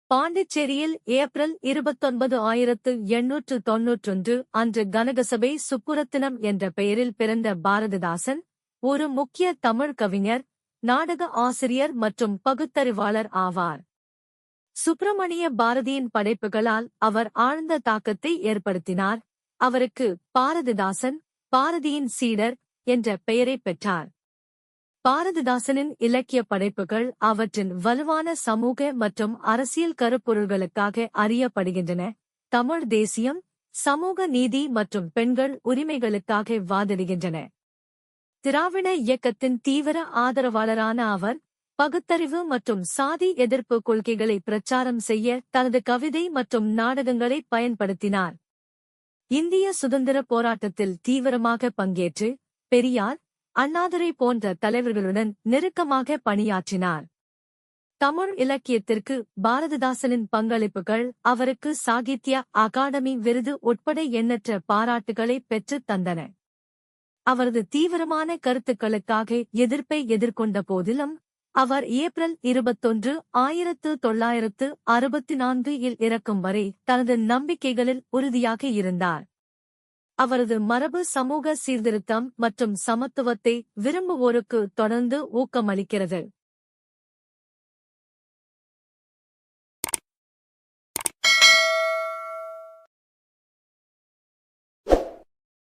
பாண்டிச்சேரியில் ஏப்ரல் 29 1891 அன்று கனகசபை சுப்புரத்தினம் என்ற பெயரில் பிறந்த பாரதிதாசன் ஒரு முக்கிய தமிழ் கவிஞர், நாடக ஆசிரியர் மற்றும் பகுத்தறிவாளர் ஆவார். சுப்பிரமணிய பாரதியின் படைப்புகளால் அவர் ஆழ்ந்த தாக்கத்தை ஏற்படுத்தினார். அவருக்கு பாரதிதாசன், பாரதியின் சீடர் என்ற பெயரைப் பெற்றார். பாரதிதாசனின் இலக்கிய படைப்புகள் அவற்றின் வலுவான சமூக மற்றும் அரசியல் கருப்பொருள்களுக்காக அறியப்படுகின்றன. தமிழ் தேசியம், சமூக நீதி மற்றும் பெண்கள் உரிமைகளுக்காக வாதிடுகின்றன. திராவிட இயக்கத்தின் தீவிர ஆதரவாளரான அவர், பகுத்தறிவு மற்றும் சாதி எதிர்ப்பு கொள்கைகளை பிரச்சாரம் செய்ய தனது கவிதை மற்றும் நாடகங்களை பயன்படுத்தினார். இந்திய சுதந்திர போராட்டத்தில் தீவிரமாக பங்கேற்று, பெரியார், அண்ணாதுரை போன்ற தலைவர்களுடன் நெருக்கமாக பணியாற்றினார். தமிழ் இலக்கியத்திற்கு பாரதிதாசனின் பங்களிப்புகள் அவருக்கு சாகித்ய அகாடமி விருது உட்பட எண்ணற்ற பாராட்டுகளை பெற்றுத் தந்தன. அவரது தீவிரமான கருத்துக்களுக்காக எதிர்ப்பை எதிர்கொண்ட போதிலும், அவர் ஏப்ரல் 21, 1964 இல் இறக்கும் வரை தனது நம்பிக்கைகளில் உறுதியாக இருந்தார். அவரது மரபு சமூக சீர்திருத்தம் மற்றும் சமத்துவத்தை விரும்புவோருக்கு தொடர்ந்து ஊக்கமளிக்கிறது.